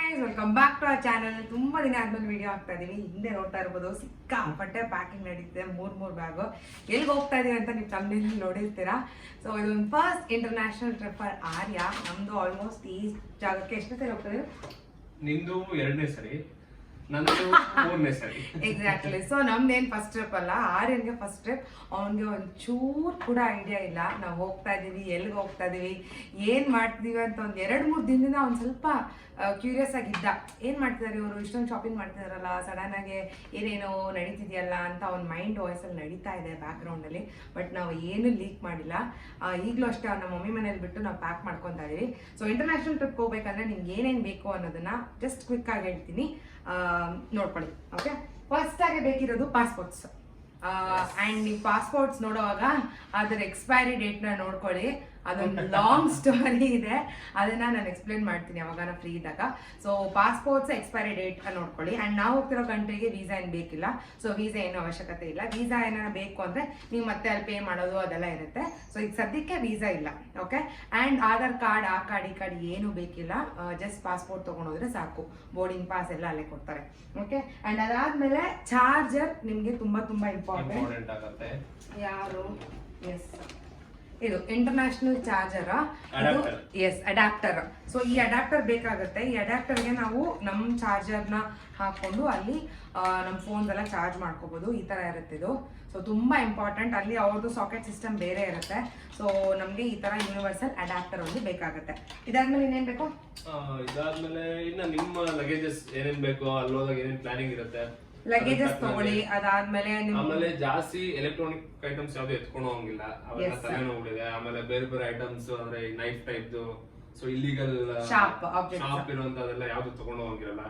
Guys, welcome back to our channel. ತುಂಬಾ ದಿನ ಆದ್ಮೇಲೆ ವಿಡಿಯೋ ಹಾಕ್ತಾ ಇದೀವಿ. ಹಿಂದೆ ನೋಡ್ತಾ ಇರ್ಬೋದು, ಸಿಕ್ಕಾಪಟ್ಟೆ ಪ್ಯಾಕಿಂಗ್ ನಡೀತಿದೆ. ಮೂರ್ ಬ್ಯಾಗು ಎಲ್ಲಿಗೆ ಹೋಗ್ತಾ ಇದೀವಿ ಅಂತ ನೀವು ತಮ್ಮನೇಲಿ ನೋಡಿರ್ತೀರಾ. ಸೊ ಇದೊಂದು ಫಸ್ಟ್ ಇಂಟರ್ನ್ಯಾಷನಲ್ ಟ್ರಿಪ್ ಫಾರ್ ಆರ್ಯ. ನಮ್ದು ಆಲ್ಮೋಸ್ಟ್ ಈ ಜಾಗಕ್ಕೆ ಎಷ್ಟು ಸರಿ ಹೋಗ್ತಾ ಇದೀವಿ? ನಿಂದು 2ನೇ ಸರಿ, ನಂದು 3ನೇ ಸರಿ. ಎಕ್ಸಾಕ್ಟ್ಲಿ. ಸೊ ನಮ್ದೇನ್ ಫಸ್ಟ್ ಟ್ರಿಪ್ ಅಲ್ಲ, ಆರ್ಯನ್ಗೆ ಫಸ್ಟ್ ಟ್ರಿಪ್. ಅವನಿಗೆ ಒಂಚೂರು ಕೂಡ ಐಡಿಯಾ ಇಲ್ಲ ನಾವು ಹೋಗ್ತಾ ಇದೀವಿ, ಎಲ್ಲಿಗೆ ಹೋಗ್ತಾ ಇದೀವಿ, ಏನ್ ಮಾಡ್ತೀವಿ ಅಂತ. ಒಂದ್ 2-3 ದಿನದಿಂದ ಅವ್ನು ಸ್ವಲ್ಪ ಕ್ಯೂರಿಯಸ್ ಆಗಿದ್ದ. ಏನ್ ಮಾಡ್ತಿದಾರೆ ಇವರು, ಇಷ್ಟೊಂದು ಶಾಪಿಂಗ್ ಮಾಡ್ತಿದಾರಲ್ಲ, ಸಡನ್ ಆಗಿ ಏನೇನೋ ನಡೀತಿದೆಯಲ್ಲ ಅಂತ ಅವ್ನ ಮೈಂಡ್ ವಾಯ್ಸ್ ಅಲ್ಲಿ ನಡೀತಾ ಇದೆ ಬ್ಯಾಕ್ ಗ್ರೌಂಡ್ ಅಲ್ಲಿ. ಬಟ್ ನಾವು ಏನು ಲೀಕ್ ಮಾಡಿಲ್ಲ. ಈಗಲೂ ಅಷ್ಟೇ ನಮ್ಮ ಮಮ್ಮಿ ಮನೇಲಿ ಬಿಟ್ಟು ನಾವು ಪ್ಯಾಕ್ ಮಾಡ್ಕೊತಾ ಇದೀವಿ. ಸೊ ಇಂಟರ್ನ್ಯಾಷನಲ್ ಟ್ರಿಪ್ ಹೋಗ್ಬೇಕಂದ್ರೆ ನಿಮ್ಗೆ ಏನೇನು ಬೇಕು ಅನ್ನೋದನ್ನ ಜಸ್ಟ್ ಕ್ವಿಕ್ ಆಗಿ ಹೇಳ್ತೀನಿ, ನೋಡ್ಕೊಳ್ಳಿ. ಓಕೆ, ಫಸ್ಟ್ ಆಗಿ ಬೇಕಿರೋದು ಪಾಸ್ಪೋರ್ಟ್ಸ್. ಆ್ಯಂಡ್ ನೀವು ಪಾಸ್ಪೋರ್ಟ್ಸ್ ನೋಡುವಾಗ ಅದರ ಎಕ್ಸ್ಪೈರಿ ಡೇಟ್ನ ನೋಡ್ಕೊಳ್ಳಿ. ಅದೊಂದು ಲಾಂಗ್ ಸ್ಟೋರಿ ಇದೆ, ಅದನ್ನ ನಾನು ಎಕ್ಸ್ಪ್ಲೇನ್ ಮಾಡ್ತೀನಿ ಯಾವಾಗ ನಾನು ಫ್ರೀ ಇದ್ದಾಗ. ಸೊ ಪಾಸ್ಪೋರ್ಟ್ಸ್ ಎಕ್ಸ್ಪೈರಿ ಡೇಟ್ ನೋಡ್ಕೊಳ್ಳಿ. ಆ್ಯಂಡ್ ನಾವು ಹೋಗ್ತಿರೋ ಕಂಟ್ರಿಗೆ ವೀಸಾ ಏನು ಬೇಕಿಲ್ಲ. ಸೊ ವೀಸಾ ಏನೂ ಅವಶ್ಯಕತೆ ಇಲ್ಲ. ವೀಸಾ ಏನಾರ ಬೇಕು ಅಂದರೆ ನೀವು ಮತ್ತೆ ಅಲ್ಲಿ ಪೇ ಮಾಡೋದು ಅದೆಲ್ಲ ಇರುತ್ತೆ. ಸೊ ಈಗ ಸದ್ಯಕ್ಕೆ ವೀಸಾ ಇಲ್ಲ. ಓಕೆ, ಆ್ಯಂಡ್ ಆಧಾರ್ ಕಾರ್ಡ್, ಆ ಕಾರ್ಡ್, ಈ ಕಾರ್ಡ್ ಏನೂ ಬೇಕಿಲ್ಲ. ಜಸ್ಟ್ ಪಾಸ್ಪೋರ್ಟ್ ತೊಗೊಂಡೋದ್ರೆ ಸಾಕು. ಬೋರ್ಡಿಂಗ್ ಪಾಸ್ ಎಲ್ಲ ಅಲ್ಲೇ ಕೊಡ್ತಾರೆ. ಓಕೆ, ಆ್ಯಂಡ್ ಅದಾದಮೇಲೆ ಚಾರ್ಜರ್ ನಿಮಗೆ ತುಂಬ ಇಂಪಾರ್ಟೆಂಟ್ ಆಗುತ್ತೆ. ಯಾರು? ಎಸ್, ಇದು ಇಂಟರ್ನ್ಯಾಷನಲ್ ಚಾರ್ಜರ್. ಇದು ಎಸ್ ಅಡ್ಯಾಪ್ಟರ್. ಸೊ ಈ ಅಡ್ಯಾಪ್ಟರ್ ಬೇಕಾಗುತ್ತೆ. ಈ ಅಡ್ಯಾಪ್ಟರ್ಗೆ ನಾವು ನಮ್ಮ ಚಾರ್ಜರ್ನ ಹಾಕೊಂಡು ಅಲ್ಲಿ ನಮ್ಮ ಫೋನ್ಸ್ ಎಲ್ಲ ಚಾರ್ಜ್ ಮಾಡ್ಕೋಬಹುದು. ಈ ತರ ಇರುತ್ತೆ ಇದು. ಸೊ ತುಂಬಾ ಇಂಪಾರ್ಟೆಂಟ್. ಅಲ್ಲಿ ಅವ್ರದ್ದು ಸಾಕೆಟ್ ಸಿಸ್ಟಮ್ ಬೇರೆ ಇರುತ್ತೆ. ಸೊ ನಮ್ಗೆ ಈ ತರ ಯೂನಿವರ್ಸಲ್ ಅಡ್ಯಾಪ್ಟರ್ ಒಂದು ಬೇಕಾಗುತ್ತೆ. ಇದಾದ್ಮೇಲೆ ಇನ್ನೇನ್ ಬೇಕು? ಇದಾದ್ಮೇಲೆ ಇನ್ನ ನಿಮ್ಮ ಲಗೇಜಸ್ ಏನೇನ್ ಬೇಕು, ಅಲ್ಲೋದಾಗ ಏನೇನ್ ಪ್ಲಾನಿಂಗ್ ಇರುತ್ತೆ, ಲಗೇಜಸ್ ತಗೊಳ್ಳಿ. ಅದಾದ್ಮೇಲೆ ಆಮೇಲೆ ಜಾಸ್ತಿ ಎಲೆಕ್ಟ್ರಾನಿಕ್ ಐಟಮ್ಸ್ ಯಾವ್ದು ಎತ್ಕೊಂಡು ಹೋಗಂಗಿಲ್ಲ, ಅವೆಲ್ಲ ತಲೆನೋವಿದೆ. ಆಮೇಲೆ ಬೇರೆ ಬೇರೆ ಐಟಮ್ಸ್ ಅಂದ್ರೆ knife type, so illegal sharp ಇರುವಂತದೆಲ್ಲ ಯಾವ್ದು ತಗೊಂಡು ಹೋಗಿರಲ್ಲ.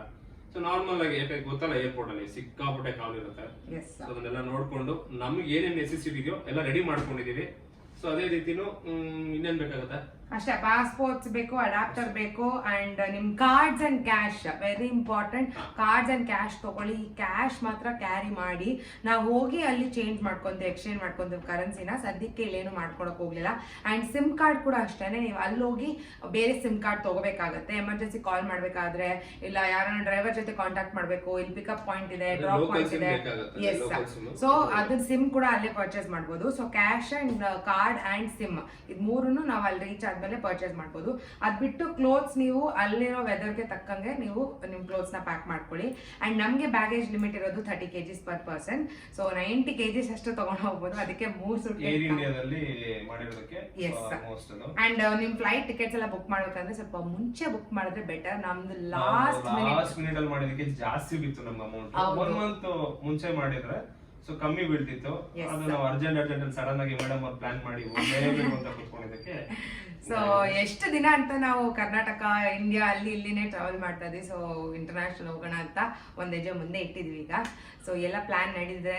ಸೊ ನಾರ್ಮಲ್ ಆಗಿ ಯಾಕೆ ಗೊತ್ತಲ್ಲ, ಏರ್ಪೋರ್ಟ್ ಅಲ್ಲಿ ಸಿಕ್ಕಾಪಟ್ಟೆ ಕಾಲ್ ಇರುತ್ತೆ. ಸೊ ಅದನ್ನೆಲ್ಲ ನೋಡ್ಕೊಂಡು ನಮ್ಗೆ ಏನೇನ್ ನೆಸೆಸಿಟಿ ಇದೆಯೋ ಎಲ್ಲ ರೆಡಿ ಮಾಡ್ಕೊಂಡಿದೀವಿ. ಸೊ ಅದೇ ರೀತಿನೂ ಇನ್ನೇನ್ ಬೇಕಾಗುತ್ತೆ ಅಷ್ಟೇ. ಪಾಸ್ಪೋರ್ಟ್ಸ್ ಬೇಕು, ಅಡಾಪ್ಟರ್ ಬೇಕು, ಅಂಡ್ ನಿಮ್ cards and cash very important. Cards and cash ತಗೊಳ್ಳಿ. ಕ್ಯಾಶ್ ಮಾತ್ರ ಕ್ಯಾರಿ ಮಾಡಿ. ನಾವು ಹೋಗಿ ಅಲ್ಲಿ ಚೇಂಜ್ ಮಾಡ್ಕೊಂತೀವಿ, ಎಕ್ಸ್ಚೇಂಜ್ ಮಾಡ್ಕೊಂತೀವಿ ಕರೆನ್ಸಿನ. ಸದ್ಯಕ್ಕೆ ಇಲ್ಲೇನು ಮಾಡ್ಕೊಳಕ್ ಹೋಗ್ಲಿಲ್ಲ. ಅಂಡ್ ಸಿಮ್ ಕಾರ್ಡ್ ಕೂಡ ಅಷ್ಟೇನೆ, ನೀವು ಅಲ್ಲಿ ಹೋಗಿ ಬೇರೆ ಸಿಮ್ ಕಾರ್ಡ್ ತಗೋಬೇಕಾಗತ್ತೆ. ಎಮರ್ಜೆನ್ಸಿ ಕಾಲ್ ಮಾಡ್ಬೇಕಾದ್ರೆ, ಇಲ್ಲ ಯಾರನ್ನ ಡ್ರೈವರ್ ಜೊತೆ ಕಾಂಟ್ಯಾಕ್ಟ್ ಮಾಡ್ಬೇಕು, ಇಲ್ಲಿ ಪಿಕಪ್ ಪಾಯಿಂಟ್ ಇದೆ, ಡ್ರಾಪ್ ಪಾಯಿಂಟ್ ಇದೆ. ಎಸ್, ಸೊ ಅದ್ರ ಸಿಮ್ ಕೂಡ ಅಲ್ಲೇ ಪರ್ಚೇಸ್ ಮಾಡ್ಬೋದು. So cash and card and sim ಇದು ಮೂರನ್ನು ನಾವು ಅಲ್ಲಿ ರೀಚ್ ಆದ್ಮೇಲೆ ಪರ್ಚೇಸ್ ಮಾಡ್ಬೋದು. ಅದ್ ಬಿಟ್ಟು ಕ್ಲೋತ್ಸ್ ನೀವು ಅಲ್ಲಿರೋ ವೆದರ್ಗೆ ತಕ್ಕಂಗೆ ನೀವು ನಿಮ್ ಕ್ಲೋತ್ಸ್ ನ ಪ್ಯಾಕ್ ಮಾಡ್ಕೊಳ್ಳಿ. ಅಂಡ್ ನಮ್ಗೆ ಬ್ಯಾಗೇಜ್ ಲಿಮಿಟ್ ಇರೋದು 30 kgs per person. So 90 kgs ಅಷ್ಟು ತಗೊಂಡು ಹೋಗ್ಬೋದು. ಅದಕ್ಕೆ 3 ಸೂಟ್ ಅಂಡ್ ನಿಮ್ ಫ್ಲೈಟ್ ಟಿಕೆಟ್ಸ್ ಎಲ್ಲ ಬುಕ್ ಮಾಡ್ಬೇಕಂದ್ರೆ ಸ್ವಲ್ಪ ಮುಂಚೆ ಬುಕ್ ಮಾಡಿದ್ರೆ ಬೆಟರ್. ನಮ್ದು ಲಾಸ್ಟ್ ಮಿನಿಟ್ ಅಲ್ಲಿ ಮಾಡಿದಕ್ಕೆ ಜಾಸ್ತಿ ಬಿತ್ತು ನಮ್ಮ ಅಮೌಂಟ್. 1 month ಮುಂಚೆ ಮಾಡಿದ್ರೆ ಸೊ ಕಮ್ಮಿ ಬೀಳ್ತಿತ್ತು. ಅದು ನಾವು ಅರ್ಜೆಂಟ್ ಸಡನ್ ಆಗಿ ಮೇಡಮ್ ಅವ್ರು ಪ್ಲಾನ್ ಮಾಡಿ ಅಂತ ಕೂತ್ಕೊಂಡಿದ್ದಕ್ಕೆ. ಸೊ ಎಷ್ಟು ದಿನ ಅಂತ ನಾವು ಕರ್ನಾಟಕ, ಇಂಡಿಯಾ ಅಲ್ಲಿ ಇಲ್ಲಿನೇ ಟ್ರಾವೆಲ್ ಮಾಡ್ತಾ ಇದೀವಿ. ಸೊ ಇಂಟರ್ನ್ಯಾಷನಲ್ ಹೋಗೋಣ ಅಂತ ಒಂದ್ ಹೆಜ್ಜೆ ಮುಂದೆ ಇಟ್ಟಿದ್ವಿ ಈಗ. ಸೊ ಎಲ್ಲ ಪ್ಲಾನ್ ನಡೆದಿದೆ,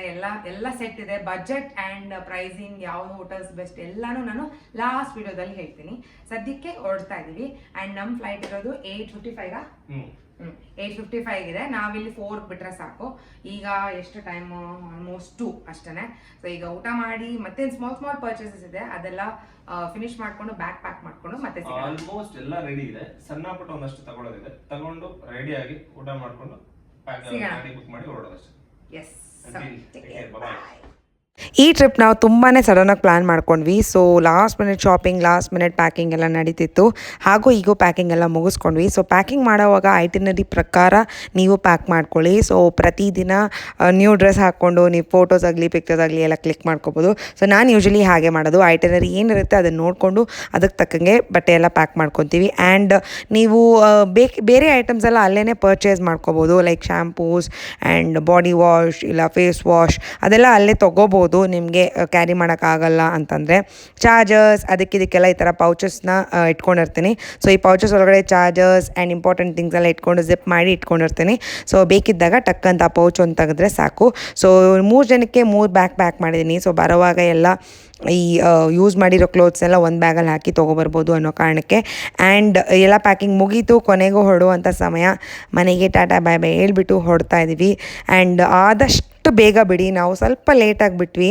ಎಲ್ಲ ಸೆಟ್ ಇದೆ. ಬಜೆಟ್ ಅಂಡ್ ಪ್ರೈಸಿಂಗ್, ಯಾವ್ದು ಹೋಟೆಲ್ಸ್ ಬೆಸ್ಟ್ ಎಲ್ಲಾನು ನಾನು ಲಾಸ್ಟ್ ವಿಡಿಯೋದಲ್ಲಿ ಹೇಳ್ತೀನಿ. ಸದ್ಯಕ್ಕೆ ಹೊರಡ್ತಾ ಇದೀವಿ. ಅಂಡ್ ನಮ್ ಫ್ಲೈಟ್ ಇರೋದು 8:55 8:55 ಇದೆ. ನಾವಿಲ್ಲಿ 4 ಬಿಟ್ರೆ ಸಾಕು. ಈಗ ಎಷ್ಟು ಟೈಮ್? ಆಲ್ಮೋಸ್ಟ್ 2 ಅಷ್ಟೇ. ಸೊ ಈಗ ಊಟ ಮಾಡಿ ಮತ್ತೆ ಸ್ಮಾಲ್ ಪರ್ಚೇಸಸ್ ಇದೆ, ಅದೆಲ್ಲ ಫಿನಿಶ್ ಮಾಡ್ಕೊಂಡು ಬ್ಯಾಗ್ ಪ್ಯಾಕ್ ಮಾಡ್ಕೊಂಡು ಮತ್ತೆ ಆಲ್ಮೋಸ್ಟ್ ಎಲ್ಲ ರೆಡಿ ಇದೆ. ಸಣ್ಣ ಪುಟ್ಟ ಒಂದಷ್ಟು ತಗೊಳ್ಳೋದಿದೆ, ತಗೊಂಡು ರೆಡಿ ಆಗಿ ಊಟ ಮಾಡ್ಕೊಂಡು ಬುಕ್ ಮಾಡಿ ಹೊರಡೋದಷ್ಟೇ. ಎಸ್, ಈ ಟ್ರಿಪ್ ನಾವು ತುಂಬಾ ಸಡನ್ನಾಗಿ ಪ್ಲ್ಯಾನ್ ಮಾಡ್ಕೊಂಡ್ವಿ. So last minute shopping, last minute packing ಎಲ್ಲ ನಡೀತಿತ್ತು. ಹಾಗೂ ಈಗೂ ಪ್ಯಾಕಿಂಗ್ ಎಲ್ಲ ಮುಗಿಸ್ಕೊಂಡ್ವಿ. ಸೊ ಪ್ಯಾಕಿಂಗ್ ಮಾಡೋವಾಗ ಐಟಿನರಿ ಪ್ರಕಾರ ನೀವು ಪ್ಯಾಕ್ ಮಾಡ್ಕೊಳ್ಳಿ. ಸೊ ಪ್ರತಿದಿನ ನ್ಯೂ ಡ್ರೆಸ್ ಹಾಕ್ಕೊಂಡು ನೀವು ಫೋಟೋಸ್ ಆಗಲಿ ಪಿಕ್ಚರ್ಸ್ ಆಗಲಿ ಎಲ್ಲ ಕ್ಲಿಕ್ ಮಾಡ್ಕೋಬೋದು. ಸೊ ನಾನು ಯೂಶಲಿ ಹಾಗೆ ಮಾಡೋದು. ಐಟಿನರಿ ಏನಿರುತ್ತೆ ಅದನ್ನು ನೋಡಿಕೊಂಡು ಅದಕ್ಕೆ ತಕ್ಕಂಗೆ ಬಟ್ಟೆ ಎಲ್ಲ ಪ್ಯಾಕ್ ಮಾಡ್ಕೊತೀವಿ. ಆ್ಯಂಡ್ ನೀವು ಬೇರೆ ಐಟಮ್ಸ್ ಎಲ್ಲ ಅಲ್ಲೇ ಪರ್ಚೇಸ್ ಮಾಡ್ಕೋಬೋದು. Like shampoos and body wash ಇಲ್ಲ ಫೇಸ್ ವಾಶ್ ಅದೆಲ್ಲ ಅಲ್ಲೇ ತೊಗೋಬೋದು. ನಿಮಗೆ ಕ್ಯಾರಿ ಮಾಡೋಕ್ಕಾಗಲ್ಲ ಅಂತಂದರೆ ಚಾರ್ಜರ್ಸ್ ಇದಕ್ಕೆಲ್ಲ ಈ ಥರ ಪೌಚಸ್ನ ಇಟ್ಕೊಂಡಿರ್ತೀನಿ. ಸೊ ಈ ಪೌಚಸ್ ಒಳಗಡೆ ಚಾರ್ಜರ್ಸ್ ಆ್ಯಂಡ್ ಇಂಪಾರ್ಟೆಂಟ್ ಥಿಂಗ್ಸ್ ಎಲ್ಲ ಇಟ್ಕೊಂಡು ಜಿಪ್ ಮಾಡಿ ಇಟ್ಕೊಂಡಿರ್ತೀನಿ. ಸೊ ಬೇಕಿದ್ದಾಗ ಟಕ್ಕಂತ ಆ ಪೌಚ್ ಒಂದು ತೆಗೆದ್ರೆ ಸಾಕು. ಸೊ 3 ಜನಕ್ಕೆ 3 ಬ್ಯಾಗ್ ಪ್ಯಾಕ್ ಮಾಡಿದ್ದೀನಿ. ಸೊ ಬರೋವಾಗ ಎಲ್ಲ ಈ ಯೂಸ್ ಮಾಡಿರೋ ಕ್ಲೋತ್ಸ್ನೆಲ್ಲ ಒಂದು ಬ್ಯಾಗಲ್ಲಿ ಹಾಕಿ ತೊಗೊಬರ್ಬೋದು ಅನ್ನೋ ಕಾರಣಕ್ಕೆ. ಆ್ಯಂಡ್ ಎಲ್ಲ ಪ್ಯಾಕಿಂಗ್ ಮುಗೀತು. ಕೊನೆಗೂ ಹೊರಡುವಂಥ ಸಮಯ. ಮನೆಗೆ ಟಾಟಾ ಬಾಯ್ ಬಾಯ್ ಹೇಳ್ಬಿಟ್ಟು ಹೊರಡ್ತಾ ಇದ್ದೀವಿ. ಆ್ಯಂಡ್ ಆದಷ್ಟು ಬೇಗ ಬಿಡಿ. ನಾವು ಸ್ವಲ್ಪ ಲೇಟಾಗಿ ಬಿಟ್ವಿ.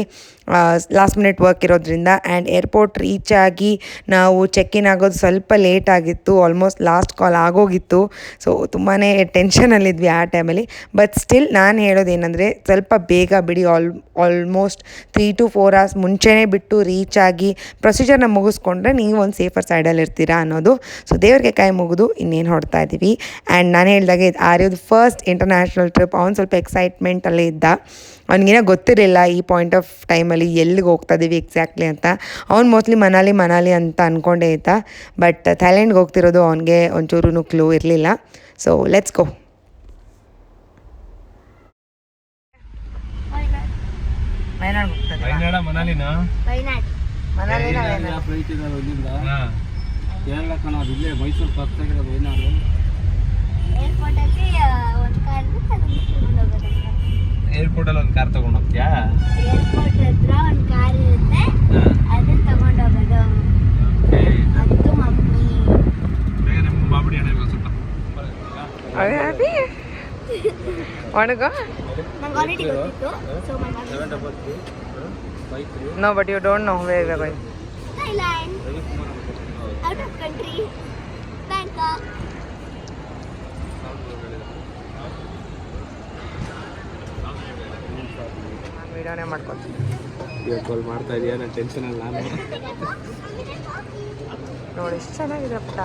ಲಾಸ್ಟ್ ಮಿನಿಟ್ ವರ್ಕ್ ಇರೋದ್ರಿಂದ. ಆ್ಯಂಡ್ ಏರ್ಪೋರ್ಟ್ ರೀಚ್ ಆಗಿ ನಾವು ಚೆಕ್ ಇನ್ ಆಗೋದು ಸ್ವಲ್ಪ ಲೇಟ್ ಆಗಿತ್ತು, ಆಲ್ಮೋಸ್ಟ್ ಲಾಸ್ಟ್ ಕಾಲ್ ಆಗೋಗಿತ್ತು. ಸೊ ತುಂಬಾ ಟೆನ್ಷನಲ್ಲಿದ್ವಿ ಆ ಟೈಮಲ್ಲಿ. ಬಟ್ ಸ್ಟಿಲ್ ನಾನು ಹೇಳೋದೇನೆಂದರೆ ಸ್ವಲ್ಪ ಬೇಗ ಬಿಡಿ, ಆಲ್ಮೋಸ್ಟ್ 3 to 4 hours ಮುಂಚೆನೇ ಬಿಟ್ಟು ರೀಚ್ ಆಗಿ ಪ್ರೊಸೀಜರ್ನ ಮುಗಿಸ್ಕೊಂಡ್ರೆ ನೀವು ಒಂದು ಸೇಫರ್ ಸೈಡಲ್ಲಿ ಇರ್ತೀರಾ ಅನ್ನೋದು. ಸೊ ದೇವ್ರಿಗೆ ಕೈ ಮುಗಿದು ಇನ್ನೇನು ಹೊಡ್ತಾ ಇದ್ದೀವಿ. ಆ್ಯಂಡ್ ನಾನು ಹೇಳಿದಾಗೆ ಆರ್ಯದು ಫಸ್ಟ್ ಇಂಟರ್ನ್ಯಾಷನಲ್ ಟ್ರಿಪ್. ಅವ್ನು ಸ್ವಲ್ಪ ಎಕ್ಸೈಟ್ಮೆಂಟಲ್ಲೇ ಇದ್ದ, ಅವ್ನಿಗೇನೋ ಗೊತ್ತಿರಲಿಲ್ಲ ಈ ಪಾಯಿಂಟ್ ಆಫ್ ಟೈಮಲ್ಲಿ ಎಲ್ಲಿಗೆ ಹೋಗ್ತಾ ಇದ್ದೀವಿ ಎಕ್ಸಾಕ್ಟ್ಲಿ ಅಂತ. ಅವ್ನು ಮೋಸ್ಟ್ಲಿ ಮನಾಲಿ ಅಂತ ಅಂದ್ಕೊಂಡೇ ಇದ್ದ. ಬಟ್ ಥೈಲ್ಯಾಂಡ್ಗೆ ಹೋಗ್ತಿರೋದು ಅವ್ನಿಗೆ ಒಂಚೂರು ಕ್ಲೂ ಇರಲಿಲ್ಲ. So let's go. ವಯನಾಡ್ ಹೋಗ್ತದೆ. ಮನಾಲಿನಾ? ಕೇರಳ ಕಣೋದು ಇಲ್ಲೇ ಮೈಸೂರು ಪಕ್ಕದಾಗಿದೆ ವಯನಾಡು. ಏರ್ಪೋರ್ಟ್ ಅಲ್ಲಿ ಒಂದು ಕಾರ್ ತಗೊಂಡು ಹೋಗ್ತೀಯಾ? ಏರ್ಪೋರ್ಟ್ ಹತ್ರ ಒಂದು ಕಾರ್ ಇರುತ್ತೆ, ಅದನ್ನ ತಗೊಂಡು ಹೋಗೋದು. ಅದು ಮಮ್ಮಿ. ನಿಮ್ಮ ಬಾಬುಡಿ ಅಣ್ಣ ಸ್ವಲ್ಪ Want to go? ನಂಗೆ ಆಲ್ರೆಡಿ ಗೊತ್ತಿತ್ತು. So my mummy. No, but you don't know where we are going. Thailand. Out of country. Bangkok. ನಾನು ವಿಡಿಯೋನೇ ಮಾಡ್ಕೊತೀನಿ. ವಿಡಿಯೋ ಕಾಲ್ ಮಾಡ್ತಾ ಇದೀಯಾ? ನಾನು ಟೆನ್ಷನಲ್ಲಿ ನಾನು ನೋಡಿ ಎಷ್ಟು ಚೆನ್ನಾಗಿದೆ ಪುಟ್ಟ.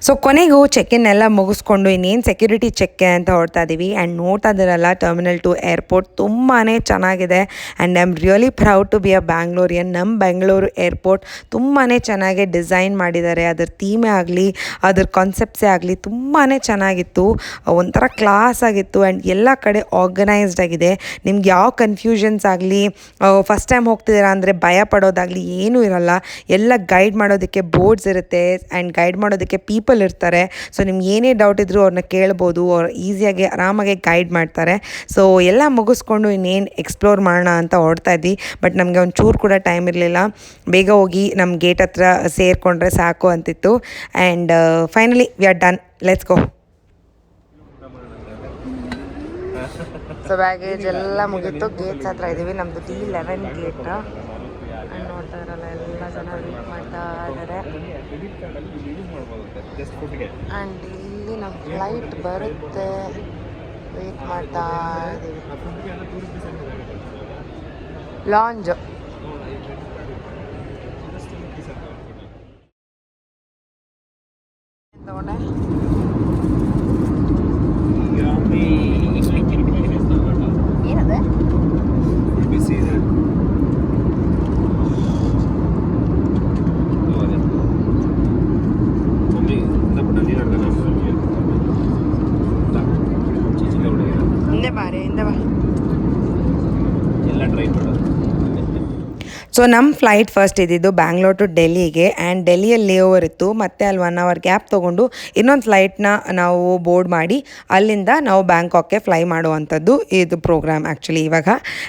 ಸೊ ಕೊನೆಗೂ ಚೆಕ್ ಇನ್ ಎಲ್ಲ ಮುಗಿಸ್ಕೊಂಡು ಇನ್ನೇನು ಸೆಕ್ಯೂರಿಟಿ ಚೆಕ್ ಅಂತ ಹೊರಡ್ತಾ ಇದ್ದೀವಿ. ಆ್ಯಂಡ್ ನೋಡ್ತಾ ಇದ್ದೀರಲ್ಲ ಟರ್ಮಿನಲ್ 2 ಏರ್ಪೋರ್ಟ್ ತುಂಬಾ ಚೆನ್ನಾಗಿದೆ. And I am really proud to be a Bangalorean. ನಮ್ಮ ಬೆಂಗಳೂರು ಏರ್ಪೋರ್ಟ್ ತುಂಬಾ ಚೆನ್ನಾಗಿ ಡಿಸೈನ್ ಮಾಡಿದ್ದಾರೆ. ಅದ್ರ ಥೀಮೇ ಆಗಲಿ, ಅದ್ರ ಕಾನ್ಸೆಪ್ಟ್ಸೇ ಆಗಲಿ ತುಂಬಾ ಚೆನ್ನಾಗಿತ್ತು. ಒಂಥರ ಕ್ಲಾಸ್ ಆಗಿತ್ತು. ಆ್ಯಂಡ್ ಎಲ್ಲ ಕಡೆ ಆರ್ಗನೈಸ್ಡ್ ಆಗಿದೆ. ನಿಮ್ಗೆ ಯಾವ ಕನ್ಫ್ಯೂಷನ್ಸ್ ಆಗಲಿ, ಫಸ್ಟ್ ಟೈಮ್ ಹೋಗ್ತಿದ್ದೀರಾ ಅಂದರೆ ಭಯ ಪಡೋದಾಗಲಿ ಏನೂ ಇರಲ್ಲ. ಎಲ್ಲ ಗೈಡ್ ಮಾಡೋದಕ್ಕೆ ಬೋರ್ಡ್ಸ್ ಇರುತ್ತೆ ಆ್ಯಂಡ್ ಗೈಡ್ ಮಾಡೋದಕ್ಕೆ ಪೀಪಲ್ ಇರ್ತಾರೆ. ಸೊ ನಿಮ್ಗೆ ಏನೇ ಡೌಟ್ ಇದ್ದರೂ ಅವ್ರನ್ನ ಕೇಳ್ಬೋದು, ಅವ್ರು ಈಸಿಯಾಗಿ ಆರಾಮಾಗಿ ಗೈಡ್ ಮಾಡ್ತಾರೆ. ಸೊ ಎಲ್ಲ ಮುಗಿಸ್ಕೊಂಡು ಇನ್ನೇನು ಎಕ್ಸ್ಪ್ಲೋರ್ ಮಾಡೋಣ ಅಂತ ಹೊರಡ್ತಾ ಇದ್ವಿ. ಬಟ್ ನಮಗೆ ಒಂಚೂರು ಕೂಡ ಟೈಮ್ ಇರಲಿಲ್ಲ. ಬೇಗ ಹೋಗಿ ನಮ್ಮ ಗೇಟ್ ಹತ್ರ ಸೇರಿಕೊಂಡ್ರೆ ಸಾಕು ಅಂತಿತ್ತು. And finally we are done. Let's go. So baggage ಎಲ್ಲ ಮುಗೀತು. ಗೇಟ್ಸ್ ಹತ್ರ ಇದ್ದೀವಿ. ನಮ್ಮದು D11 ಗೇಟ್. ನೋಡ್ತಾ ಇರಲ್ಲ, ಎಲ್ಲ ಜನ ವೇಟ್ ಮಾಡ್ತಾ ಇದ್ದಾರೆ. ಆ್ಯಂಡ್ ಇಲ್ಲಿ ನಮ್ಮ ಫ್ಲೈಟ್ ಬರುತ್ತೆ, ವೇಟ್ ಮಾಡ್ತಾ ಇದ್ದೀವಿ. ಲಾಂಜ್ ತಗೊಂಡೆ. ಏನದು? ಬಿಸಿ ಇದೆ. ಹಿಂದೆ ಬಾರೆ, ಹಿಂದೆ ಬಾ. ಎಲ್ಲ ಟ್ರೈ ಮಾಡೋದು. ಸೊ ನಮ್ಮ ಫ್ಲೈಟ್ ಫಸ್ಟ್ ಇದ್ದಿದ್ದು ಬ್ಯಾಂಗ್ಳೂರ್ ಟು ಡೆಲ್ಲಿಗೆ. ಆ್ಯಂಡ್ ಡೆಲ್ಲಿಯಲ್ಲಿ ಲೇ ಓವರ್ ಇತ್ತು. ಮತ್ತು ಅಲ್ಲಿ 1 hour ಗ್ಯಾಪ್ ತೊಗೊಂಡು ಇನ್ನೊಂದು ಫ್ಲೈಟ್ನ ನಾವು ಬೋರ್ಡ್ ಮಾಡಿ ಅಲ್ಲಿಂದ ನಾವು ಬ್ಯಾಂಕಾಕ್ಗೆ ಫ್ಲೈ ಮಾಡುವಂಥದ್ದು ಇದು ಪ್ರೋಗ್ರಾಮ್ ಆ್ಯಕ್ಚುಲಿ ಇವಾಗ.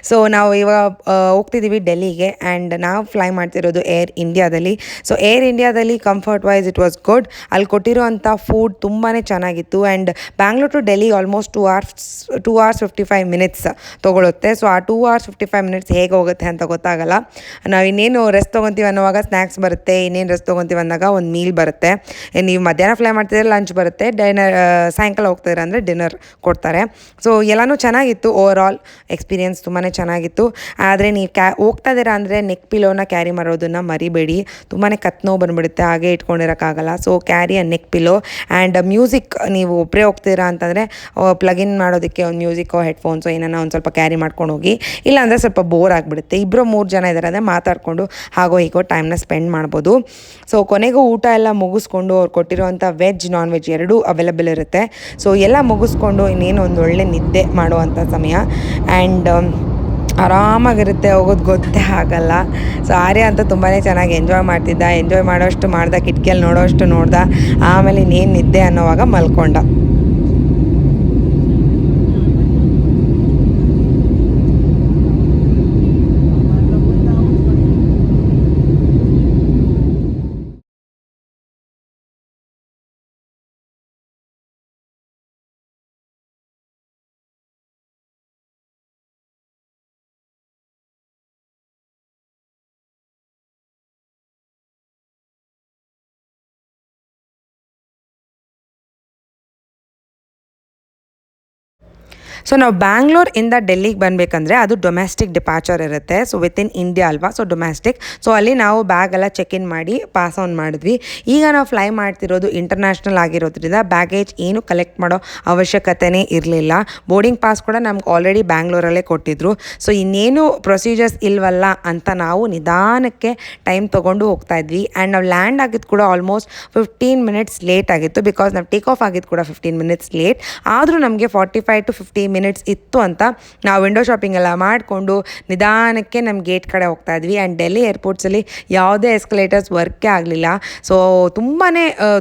ಸೊ ನಾವು ಇವಾಗ ಹೋಗ್ತಿದ್ದೀವಿ ಡೆಲ್ಲಿಗೆ. ಆ್ಯಂಡ್ ನಾವು ಫ್ಲೈ ಮಾಡ್ತಿರೋದು ಏರ್ ಇಂಡಿಯಾದಲ್ಲಿ. ಸೊ ಏರ್ ಇಂಡಿಯಾದಲ್ಲಿ comfort wise it was good. ಅಲ್ಲಿ ಕೊಟ್ಟಿರೋವಂಥ ಫುಡ್ ತುಂಬಾ ಚೆನ್ನಾಗಿತ್ತು. And Bangalore to Delhi almost 2 hours 55 minutes ತೊಗೊಳುತ್ತೆ. ಸೊ ಆ 2 hours 55 minutes ಹೇಗೆ ಹೋಗುತ್ತೆ ಅಂತ ಗೊತ್ತಾಗಲ್ಲ. ನಾವು ಇನ್ನೇನು ರೆಸ್ಟ್ ತೊಗೊತೀವಿ ಅನ್ನೋವಾಗ ಸ್ನ್ಯಾಕ್ಸ್ ಬರುತ್ತೆ, ಇನ್ನೇನು ರೆಸ್ಟ್ ತೊಗೊತೀವಿ ಅಂದಾಗ ಒಂದು ಮೀಲ್ ಬರುತ್ತೆ. ನೀವು ಮಧ್ಯಾಹ್ನ ಫ್ಲೈ ಮಾಡ್ತಿದ್ರೆ ಲಂಚ್ ಬರುತ್ತೆ, ಸಾಯಂಕಾಲ ಹೋಗ್ತಿದ್ರೆ ಅಂದರೆ ಡಿನ್ನರ್ ಕೊಡ್ತಾರೆ. ಸೊ ಎಲ್ಲನೂ ಚೆನ್ನಾಗಿತ್ತು. ಓವರ್ ಆಲ್ ಎಕ್ಸ್ಪೀರಿಯೆನ್ಸ್ ತುಂಬಾ ಚೆನ್ನಾಗಿತ್ತು. ಆದರೆ ನೀವು ಹೋಗ್ತಾ ಇದ್ದೀರಾ ಅಂದರೆ ನೆಕ್ ಪಿಲೋನ ಕ್ಯಾರಿ ಮಾಡೋದನ್ನು ಮರಿಬೇಡಿ. ತುಂಬಾ ಕತ್ತು ನೋವು ಬಂದುಬಿಡುತ್ತೆ, ಹಾಗೆ ಇಟ್ಕೊಂಡಿರೋಕ್ಕಾಗಲ್ಲ. So carry a neck pillow. And music ನೀವು ಒಬ್ಬರೇ ಹೋಗ್ತೀರಾ ಅಂತಂದರೆ ಪ್ಲಗಿನ್ ಮಾಡೋದಕ್ಕೆ ಒಂದು ಮ್ಯೂಸಿಕ್ಕೋ ಹೆಡ್ಫೋನ್ಸೋ ಏನನ್ನ ಒಂದು ಸ್ವಲ್ಪ ಕ್ಯಾರಿ ಮಾಡ್ಕೊಂಡು ಹೋಗಿ. ಇಲ್ಲಾಂದರೆ ಸ್ವಲ್ಪ ಬೋರ್ ಆಗಿಬಿಡುತ್ತೆ. 2-3 ಜನ ಇದ್ದಾರೆ ಅಂದರೆ ಮಾತಾಡಿಕೊಂಡು ಹಾಗೋ ಹೀಗೋ ಟೈಮ್ನ ಸ್ಪೆಂಡ್ ಮಾಡ್ಬೋದು. ಸೊ ಕೊನೆಗೂ ಊಟ ಎಲ್ಲ ಮುಗಿಸ್ಕೊಂಡು ಅವ್ರು ಕೊಟ್ಟಿರೋವಂಥ ವೆಜ್ ನಾನ್ ವೆಜ್ ಎರಡೂ ಅವೈಲೇಬಲ್ ಇರುತ್ತೆ. ಸೊ ಎಲ್ಲ ಮುಗಿಸ್ಕೊಂಡು ಇನ್ನೇನು ಒಂದು ಒಳ್ಳೆ ನಿದ್ದೆ ಮಾಡುವಂಥ ಸಮಯ. ಆ್ಯಂಡ್ ಆರಾಮಾಗಿರುತ್ತೆ, ಹೋಗೋದು ಗೊತ್ತೇ ಆಗಲ್ಲ. ಸೊ ಆರ್ಯ ಅಂತ ತುಂಬಾ ಚೆನ್ನಾಗಿ ಎಂಜಾಯ್ ಮಾಡ್ತಿದ್ದ. ಎಂಜಾಯ್ ಮಾಡೋಷ್ಟು ಮಾಡ್ದ, ಕಿಟಕಿಯಲ್ಲಿ ನೋಡೋಷ್ಟು ನೋಡ್ದ. ಆಮೇಲೆ ಇನ್ನೇನು ನಿದ್ದೆ ಅನ್ನೋವಾಗ ಮಲ್ಕೊಂಡ. ಸೊ ನಾವು ಬ್ಯಾಂಗ್ಳೂರಿಂದ ಡೆಲ್ಲಿಗೆ ಬರಬೇಕಂದ್ರೆ ಅದು ಡೊಮೆಸ್ಟಿಕ್ ಡಿಪಾರ್ಚರ್ ಇರುತ್ತೆ. ಸೊ ವಿತಿನ್ ಇಂಡಿಯಾ ಅಲ್ವಾ, ಸೊ ಡೊಮೆಸ್ಟಿಕ್. ಸೊ ಅಲ್ಲಿ ನಾವು ಬ್ಯಾಗ್ ಎಲ್ಲ ಚೆಕ್ ಇನ್ ಮಾಡಿ ಪಾಸ್ ಆನ್ ಮಾಡಿದ್ವಿ. ಈಗ ನಾವು ಫ್ಲೈ ಮಾಡ್ತಿರೋದು ಇಂಟರ್ನ್ಯಾಷನಲ್ ಆಗಿರೋದ್ರಿಂದ ಬ್ಯಾಗೇಜ್ ಏನು ಕಲೆಕ್ಟ್ ಮಾಡೋ ಅವಶ್ಯಕತೆನೇ ಇರಲಿಲ್ಲ. ಬೋರ್ಡಿಂಗ್ ಪಾಸ್ ಕೂಡ ನಮ್ಗೆ ಆಲ್ರೆಡಿ ಬ್ಯಾಂಗ್ಳೂರಲ್ಲೇ ಕೊಟ್ಟಿದ್ರು. ಸೊ ಇನ್ನೇನು ಪ್ರೊಸೀಜರ್ಸ್ ಇಲ್ವಲ್ಲ ಅಂತ ನಾವು ನಿಧಾನಕ್ಕೆ ಟೈಮ್ ತೊಗೊಂಡು ಹೋಗ್ತಾ ಇದ್ವಿ. ಆ್ಯಂಡ್ ನಾವು ಲ್ಯಾಂಡ್ ಆಗಿದ್ದು ಕೂಡ ಆಲ್ಮೋಸ್ಟ್ 15 ಮಿನಿಟ್ಸ್ ಲೇಟ್ ಆಗಿತ್ತು, ಬಿಕಾಸ್ ನಾವು ಟೇಕ್ ಆಫ್ ಆಗಿದ್ದು ಕೂಡ 15 ಮಿನಿಟ್ಸ್ ಲೇಟ್. ಆದರೂ ನಮಗೆ 45 to 50 ಮಿನಿಟ್ಸ್ ಇತ್ತು ಅಂತ ನಾವು ವಿಂಡೋ ಶಾಪಿಂಗ್ ಎಲ್ಲ ಮಾಡಿಕೊಂಡು ನಿಧಾನಕ್ಕೆ ನಮ್ಮ ಗೇಟ್ ಕಡೆ ಹೋಗ್ತಾ ಇದ್ವಿ. ಆ್ಯಂಡ್ ಡೆಲ್ಲಿ ಏರ್ಪೋರ್ಟ್ಸಲ್ಲಿ ಯಾವುದೇ ಎಸ್ಕಲೇಟರ್ಸ್ ವರ್ಕೇ ಆಗಲಿಲ್ಲ. ಸೊ ತುಂಬಾ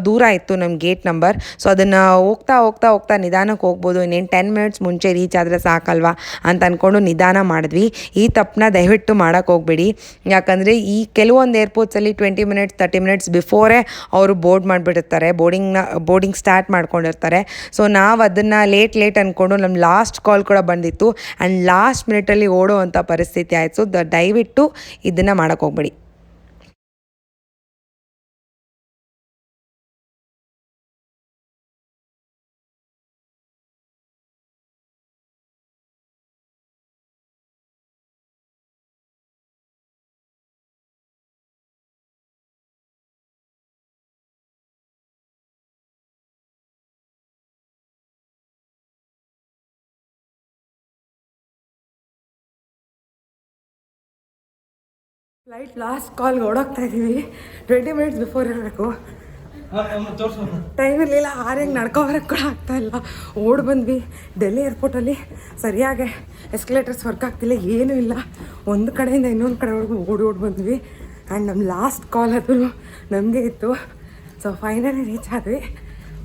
ದೂರ ಇತ್ತು ನಮ್ಮ ಗೇಟ್ ನಂಬರ್. ಸೊ ಅದನ್ನು ಹೋಗ್ತಾ ಹೋಗ್ತಾ ಹೋಗ್ತಾ ನಿಧಾನಕ್ಕೆ ಹೋಗ್ಬೋದು, ಇನ್ನೇನು 10 ಮಿನಿಟ್ಸ್ ಮುಂಚೆ ರೀಚ್ ಆದರೆ ಸಾಕಲ್ವಾ ಅಂತ ಅಂದ್ಕೊಂಡು ನಿಧಾನ ಮಾಡಿದ್ವಿ. ಈ ತಪ್ಪನ್ನ ದಯವಿಟ್ಟು ಮಾಡೋಕ್ಕೆ ಹೋಗಬೇಡಿ, ಯಾಕಂದರೆ ಈ ಕೆಲವೊಂದು ಏರ್ಪೋರ್ಟ್ಸಲ್ಲಿ 20 ಮಿನಿಟ್ಸ್ 30 ಮಿನಿಟ್ಸ್ ಬಿಫೋರೇ ಅವರು ಬೋರ್ಡ್ ಮಾಡಿಬಿಟ್ಟಿರ್ತಾರೆ, ಬೋರ್ಡಿಂಗ್ ಸ್ಟಾರ್ಟ್ ಮಾಡ್ಕೊಂಡಿರ್ತಾರೆ. ಸೊ ನಾವು ಅದನ್ನು ಲೇಟ್ ಅಂದ್ಕೊಂಡು ನಮ್ಮ ಲಾಸ್ಟ್ ಕಾಲ್ ಕೂಡ ಬಂದಿತ್ತು ಆ್ಯಂಡ್ ಲಾಸ್ಟ್ ಮಿನಿಟಲ್ಲಿ ಓಡೋವಂಥ ಪರಿಸ್ಥಿತಿ ಆಯಿತು. ದಯವಿಟ್ಟು ಇದನ್ನು ಮಾಡೋಕ್ಕೆ ಹೋಗ್ಬೇಡಿ. ಫ್ಲೈಟ್ ಲಾಸ್ಟ್ ಕಾಲ್ಗೆ ಓಡೋಗ್ತಾ ಇದ್ದೀವಿ. 20 ಮಿನಿಟ್ಸ್ ಬಿಫೋರ್ ಇರಬೇಕು. ಟೈಮ್ ಇರಲಿಲ್ಲ, ಆರೆಂಗೆ ನಡ್ಕೊಬರಕ್ಕೆ ಕೂಡ ಆಗ್ತಾಯಿಲ್ಲ. ಓಡಿ ಬಂದ್ವಿ. ಡೆಲ್ಲಿ ಏರ್ಪೋರ್ಟಲ್ಲಿ ಸರಿಯಾಗಿ ಎಸ್ಕಲೇಟರ್ಸ್ ವರ್ಕ್ ಆಗ್ತಿಲ್ಲ, ಏನೂ ಇಲ್ಲ. ಒಂದು ಕಡೆಯಿಂದ ಇನ್ನೊಂದು ಕಡೆವರೆಗೂ ಓಡಿ ಬಂದ್ವಿ. ಆ್ಯಂಡ್ ನಮ್ಮ ಲಾಸ್ಟ್ ಕಾಲ್ ಅದು ನಮಗೆ ಇತ್ತು. ಸೊ ಫೈನಲಿ ರೀಚ್ ಆದ್ವಿ.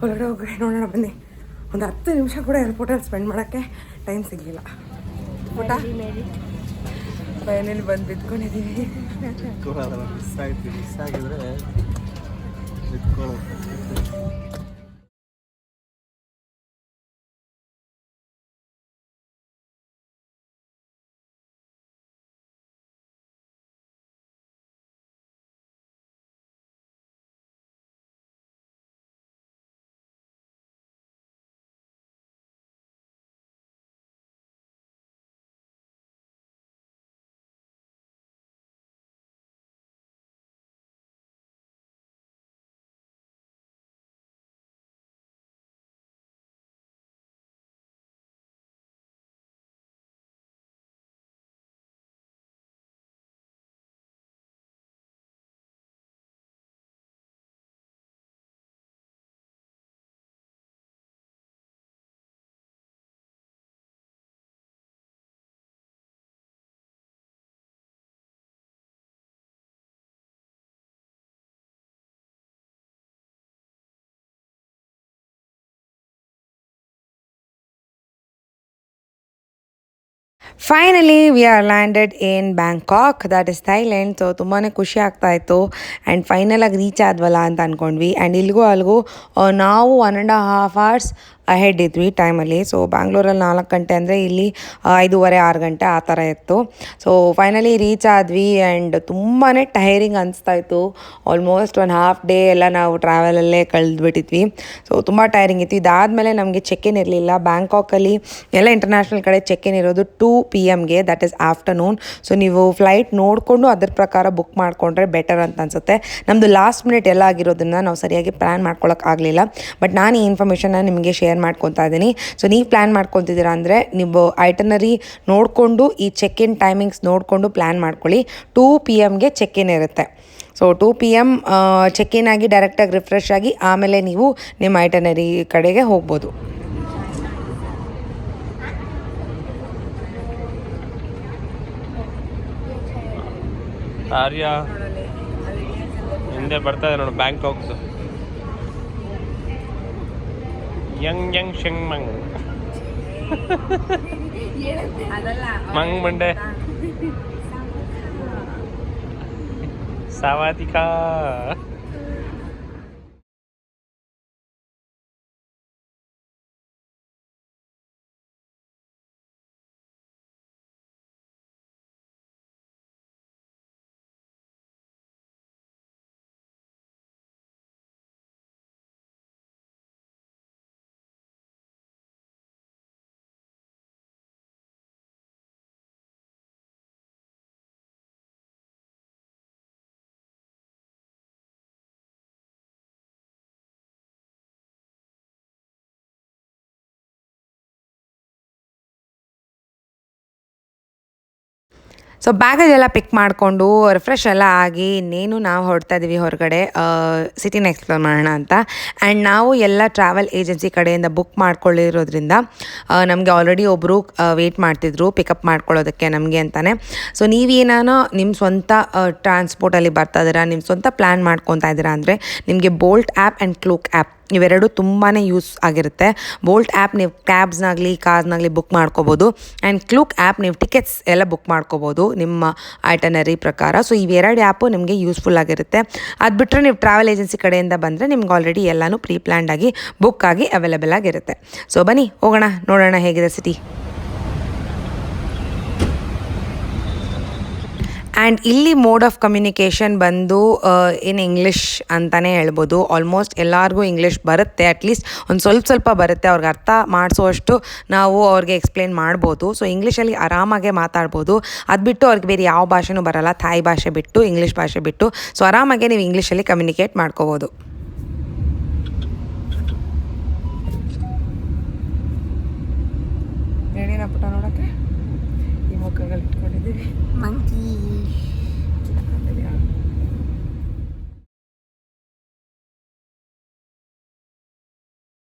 ಹೊರಗಡೆ ಹೋಗಿ ನೋಡೋಣ ಬನ್ನಿ. ಒಂದು 10 ನಿಮಿಷ ಕೂಡ ಏರ್ಪೋರ್ಟಲ್ಲಿ ಸ್ಪೆಂಡ್ ಮಾಡೋಕ್ಕೆ ಟೈಮ್ ಸಿಗಲಿಲ್ಲ. ಊಟ ಫೈನಲಿ ಬಂದು ಬಿದ್ಕೊಂಡಿದ್ದೀನಿ. Finally we are landed in Bangkok, that is Thailand. So ತುಂಬಾ ಖುಷಿ ಆಗ್ತಾಯಿತ್ತು. ಆ್ಯಂಡ್ ಫೈನಲಾಗಿ ರೀಚ್ ಆದ್ವಲ್ಲ ಅಂತ ಅಂದ್ಕೊಂಡ್ವಿ. ಆ್ಯಂಡ್ ಇಲ್ಲಿಗೂ ಅಲ್ಲಿಗೂ ನಾವು 1.5 hours ಅಹೆಡ್ ಇದ್ವಿ ಟೈಮಲ್ಲಿ. ಸೊ ಬ್ಯಾಂಗ್ಳೂರಲ್ಲಿ 4 ಗಂಟೆ ಅಂದರೆ ಇಲ್ಲಿ 5:30 6 ಗಂಟೆ ಆ ಥರ ಇತ್ತು. ಸೊ ಫೈನಲಿ ರೀಚ್ ಆದ್ವಿ. ಆ್ಯಂಡ್ ತುಂಬಾ ಟೈರಿಂಗ್ ಅನಿಸ್ತಾಯಿತ್ತು. ಆಲ್ಮೋಸ್ಟ್ 1 ಹಾಫ್ ಡೇ ಎಲ್ಲ ನಾವು ಟ್ರಾವೆಲಲ್ಲೇ ಕಳೆದ್ಬಿಟ್ಟಿದ್ವಿ. ಸೊ ತುಂಬ ಟೈರಿಂಗ್ ಇತ್ತು. ಇದಾದಮೇಲೆ ನಮಗೆ ಚೆಕ್ ಇನ್ ಇರಲಿಲ್ಲ. ಬ್ಯಾಂಕಾಕಲ್ಲಿ ಎಲ್ಲ ಇಂಟರ್ನ್ಯಾಷನಲ್ ಕಡೆ ಚೆಕ್ ಇನ್ ಇರೋದು 2 PM, that is afternoon. So ನೀವು ಫ್ಲೈಟ್ ನೋಡಿಕೊಂಡು ಅದ್ರ ಪ್ರಕಾರ ಬುಕ್ ಮಾಡಿಕೊಂಡ್ರೆ ಬೆಟರ್ ಅಂತ ಅನಿಸುತ್ತೆ. ನಮ್ಮದು ಲಾಸ್ಟ್ ಮಿನಿಟ್ ಎಲ್ಲ ಆಗಿರೋದನ್ನು ನಾವು ಸರಿಯಾಗಿ ಪ್ಲ್ಯಾನ್ ಮಾಡ್ಕೊಳ್ಳೋಕೆ ಆಗಲಿಲ್ಲ. ಬಟ್ ನಾನು ಈ ಇನ್ಫಾರ್ಮೇಷನ್ನ ನಿಮಗೆ ಶೇರ್ ಮಾಡ್ಕೊತಾ ಇದ್ದೀನಿ. ಸೊ ನೀವು ಪ್ಲ್ಯಾನ್ ಮಾಡ್ಕೊತಿದ್ದೀರಾ ಅಂದರೆ ನೀವು ಐಟನರಿ ನೋಡಿಕೊಂಡು ಈ ಚೆಕ್ ಇನ್ ಟೈಮಿಂಗ್ಸ್ ನೋಡಿಕೊಂಡು ಪ್ಲ್ಯಾನ್ ಮಾಡ್ಕೊಳ್ಳಿ. 2 PM ಚೆಕ್ ಇನ್ ಇರುತ್ತೆ. ಸೊ 2 PM ಚೆಕ್ ಇನ್ ಆಗಿ ಡೈರೆಕ್ಟಾಗಿ ರಿಫ್ರೆಶ್ ಆಗಿ ಆಮೇಲೆ ನೀವು ನಿಮ್ಮ ಐಟನರಿ ಕಡೆಗೆ ಹೋಗ್ಬೋದು. ಆರ್ಯ ಹಿಂದೆ ಬರ್ತಾ ಇದೆ ನೋಡು ಬ್ಯಾಂಕಾಕ್ದು. ಯಂಗ್ ಶೆಂಗ್ ಮಂಗ್ ಮಂಗ್ ಮಂಡೆ ಸಾವಾದಿಕಾ. ಸೊ ಬ್ಯಾಗೇಜ್ ಎಲ್ಲ ಪಿಕ್ ಮಾಡಿಕೊಂಡು ರಿಫ್ರೆಶ್ ಎಲ್ಲ ಆಗಿ ಇನ್ನೇನು ನಾವು ಹೊರಡ್ತಾ ಇದ್ದೀವಿ ಹೊರಗಡೆ ಸಿಟಿನ ಎಕ್ಸ್ಪ್ಲೋರ್ ಮಾಡೋಣ ಅಂತ. ಆ್ಯಂಡ್ ನಾವು ಎಲ್ಲ ಟ್ರಾವೆಲ್ ಏಜೆನ್ಸಿ ಕಡೆಯಿಂದ ಬುಕ್ ಮಾಡ್ಕೊಳ್ಳಿರೋದ್ರಿಂದ ನಮಗೆ ಆಲ್ರೆಡಿ ಒಬ್ಬರು ವೆಯ್ಟ್ ಮಾಡ್ತಿದ್ರು ಪಿಕಪ್ ಮಾಡ್ಕೊಳ್ಳೋದಕ್ಕೆ ನಮಗೆ ಅಂತಲೇ. ಸೊ ನೀವೇನಾನೋ ನಿಮ್ಮ ಸ್ವಂತ ಟ್ರಾನ್ಸ್ಪೋರ್ಟಲ್ಲಿ ಬರ್ತಾ ಇದ್ದೀರಾ, ನಿಮ್ಮ ಸ್ವಂತ ಪ್ಲ್ಯಾನ್ ಮಾಡ್ಕೊತಾ ಇದ್ದೀರಾ ಅಂದರೆ ನಿಮಗೆ ಬೋಲ್ಟ್ ಆ್ಯಪ್ ಆ್ಯಂಡ್ ಕ್ಲೂಕ್ ಆ್ಯಪ್ ಇವೆರಡು ತುಂಬಾ ಯೂಸ್ ಆಗಿರುತ್ತೆ. ಬೋಲ್ಟ್ ಆ್ಯಪ್ ನೀವು ಕ್ಯಾಬ್ಸ್ನಾಗಲಿ ಕಾರ್ಸ್ನಾಗಲಿ ಬುಕ್ ಮಾಡ್ಕೋಬೋದು, ಆ್ಯಂಡ್ ಕ್ಲೂಕ್ ಆ್ಯಪ್ ನೀವು ಟಿಕೆಟ್ಸ್ ಎಲ್ಲ ಬುಕ್ ಮಾಡ್ಕೋಬೋದು ನಿಮ್ಮ ಐಟನರಿ ಪ್ರಕಾರ. ಸೊ ಇವೆರಡು ಆ್ಯಪು ನಿಮಗೆ ಯೂಸ್ಫುಲ್ ಆಗಿರುತ್ತೆ. ಅದು ಬಿಟ್ಟರೆ ನೀವು ಟ್ರಾವೆಲ್ ಏಜೆನ್ಸಿ ಕಡೆಯಿಂದ ಬಂದರೆ ನಿಮ್ಗೆ ಆಲ್ರೆಡಿ ಎಲ್ಲನೂ ಪ್ರೀ ಪ್ಲ್ಯಾಂಡ್ ಆಗಿ ಬುಕ್ ಆಗಿ ಅವೈಲೇಬಲ್ ಆಗಿರುತ್ತೆ. ಸೊ ಬನ್ನಿ ಹೋಗೋಣ, ನೋಡೋಣ ಹೇಗಿದೆ ಸಿಟಿ. ಆ್ಯಂಡ್ ಇಲ್ಲಿ ಮೋಡ್ ಆಫ್ ಕಮ್ಯುನಿಕೇಷನ್ ಬಂದು ಇನ್ ಇಂಗ್ಲೀಷ್ ಅಂತಲೇ ಹೇಳ್ಬೋದು. ಆಲ್ಮೋಸ್ಟ್ ಎಲ್ಲರಿಗೂ ಇಂಗ್ಲೀಷ್ ಬರುತ್ತೆ, ಅಟ್ಲೀಸ್ಟ್ ಒಂದು ಸ್ವಲ್ಪ ಬರುತ್ತೆ. ಅವ್ರಿಗೆ ಅರ್ಥ ಮಾಡಿಸೋಷ್ಟು ನಾವು ಅವ್ರಿಗೆ ಎಕ್ಸ್ಪ್ಲೇನ್ ಮಾಡ್ಬೋದು. ಸೊ ಇಂಗ್ಲೀಷಲ್ಲಿ ಆರಾಮಾಗೆ ಮಾತಾಡ್ಬೋದು. ಅದು ಬಿಟ್ಟು ಅವ್ರಿಗೆ ಬೇರೆ ಯಾವ ಭಾಷೆನೂ ಬರೋಲ್ಲ, ಥಾಯ್ ಭಾಷೆ ಬಿಟ್ಟು ಇಂಗ್ಲೀಷ್ ಭಾಷೆ ಬಿಟ್ಟು. ಸೊ ಆರಾಮಾಗೆ ನೀವು ಇಂಗ್ಲೀಷಲ್ಲಿ ಕಮ್ಯುನಿಕೇಟ್ ಮಾಡ್ಕೋಬೋದು. ಏನೇನ ಪುಟ ನೋಡೋಕ್ಕೆ ಈ ಮುಖಗಳು ಇಟ್ಕೊಂಡಿದ್ದೀವಿ. ಮಂಕಿ